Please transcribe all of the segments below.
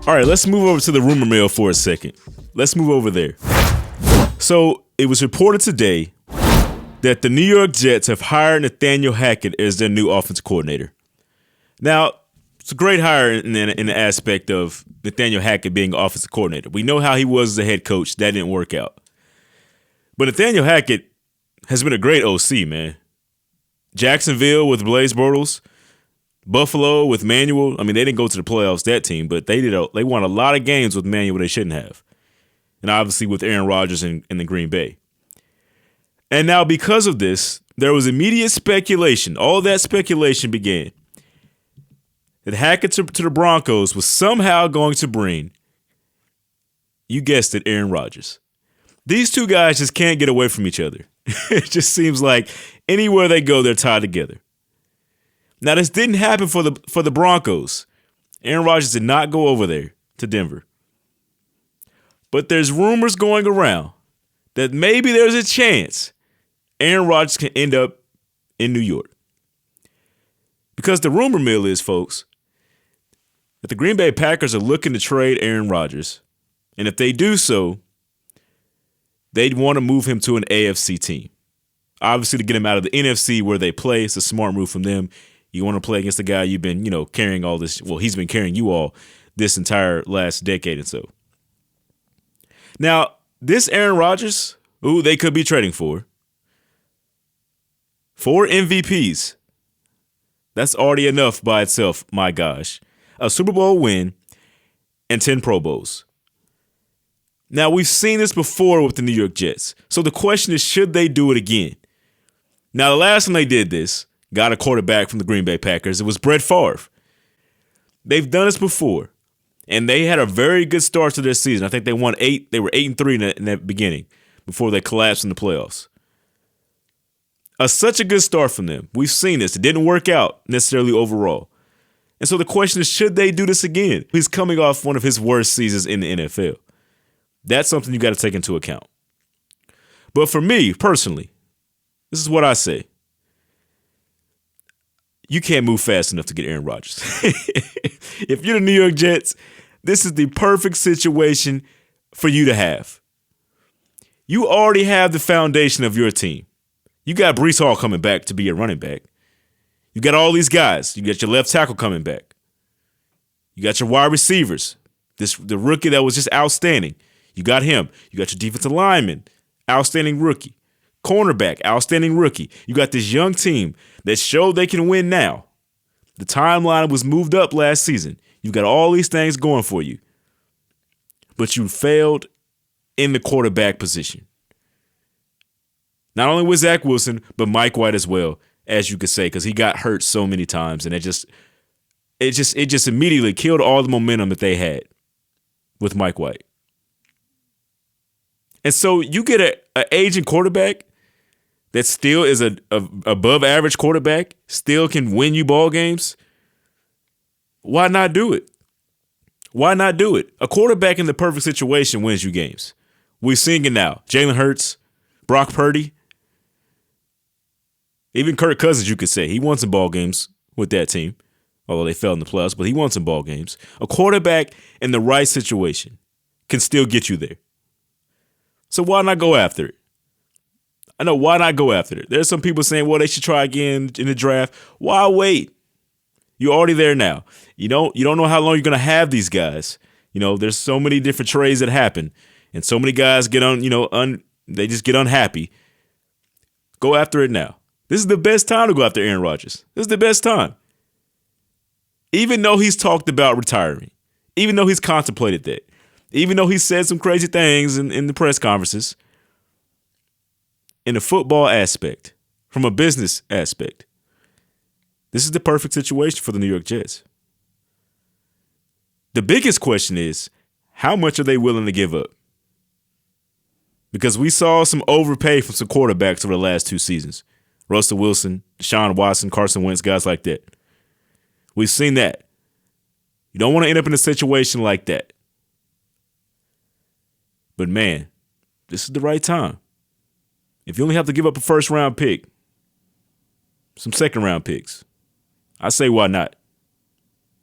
All right, let's move over to the rumor mill for a second. Let's move over there. So it was reported today that the New York Jets have hired Nathaniel Hackett as their new offensive coordinator. Now, it's a great hire in the aspect of Nathaniel Hackett being offensive coordinator. We know how he was as a head coach. That didn't work out. But Nathaniel Hackett has been a great OC, man. Jacksonville with Blaze Bortles, Buffalo with Manuel. I mean, they didn't go to the playoffs, that team, but they won a lot of games with Manuel they shouldn't have. And obviously with Aaron Rodgers in the Green Bay. And now because of this, there was immediate speculation. All that speculation began that Hackett to the Broncos was somehow going to bring, you guessed it, Aaron Rodgers. These two guys just can't get away from each other. It just seems like anywhere they go, they're tied together. Now, this didn't happen for the Broncos. Aaron Rodgers did not go over there to Denver. But there's rumors going around that maybe there's a chance Aaron Rodgers can end up in New York. Because the rumor mill is, folks, that the Green Bay Packers are looking to trade Aaron Rodgers. And if they do so, they'd want to move him to an AFC team. Obviously, to get him out of the NFC where they play, it's a smart move from them. You want to play against the guy you've been, carrying all this. Well, he's been carrying you all this entire last decade and so. Now, this Aaron Rodgers, who they could be trading for 4 MVPs. That's already enough by itself, my gosh. A Super Bowl win and 10 Pro Bowls. Now, we've seen this before with the New York Jets. So the question is, should they do it again? Now, the last time they did this, got a quarterback from the Green Bay Packers, it was Brett Favre. They've done this before. And they had a very good start to their season. I think they won 8. They were 8-3 in that beginning before they collapsed in the playoffs. Such a good start from them. We've seen this. It didn't work out necessarily overall. And so the question is, should they do this again? He's coming off one of his worst seasons in the NFL. That's something you got to take into account. But for me, personally, this is what I say. You can't move fast enough to get Aaron Rodgers. If you're the New York Jets, this is the perfect situation for you to have. You already have the foundation of your team. You got Breece Hall coming back to be your running back. You got all these guys. You got your left tackle coming back. You got your wide receivers. The rookie that was just outstanding. You got him. You got your defensive lineman, outstanding rookie. Cornerback, outstanding rookie. You got this young team that showed they can win now. The timeline was moved up last season. You got all these things going for you. But you failed in the quarterback position. Not only with Zach Wilson, but Mike White as well, as you could say, because he got hurt so many times, and it just immediately killed all the momentum that they had with Mike White. And so you get an aging quarterback that still is a above average quarterback, still can win you ball games. Why not do it? Why not do it? A quarterback in the perfect situation wins you games. We're seeing it now. Jalen Hurts, Brock Purdy, even Kirk Cousins, you could say. He won some ball games with that team, although they fell in the playoffs, but he won some ball games. A quarterback in the right situation can still get you there. So why not go after it? I know, why not go after it? There's some people saying, well, they should try again in the draft. Why wait? You're already there now. You don't know how long you're going to have these guys. There's so many different trades that happen, and so many guys get they just get unhappy. Go after it now. This is the best time to go after Aaron Rodgers. This is the best time. Even though he's talked about retiring, even though he's contemplated that, even though he said some crazy things in the press conferences, in the football aspect, from a business aspect, this is the perfect situation for the New York Jets. The biggest question is, how much are they willing to give up? Because we saw some overpay from some quarterbacks over the last 2 seasons. Russell Wilson, Deshaun Watson, Carson Wentz, guys like that. We've seen that. You don't want to end up in a situation like that. But man, this is the right time. If you only have to give up a first-round pick, some second-round picks, I say why not?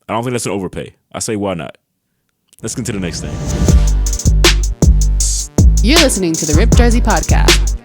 I don't think that's an overpay. I say why not? Let's get to the next thing. You're listening to the Rip Jersey Podcast.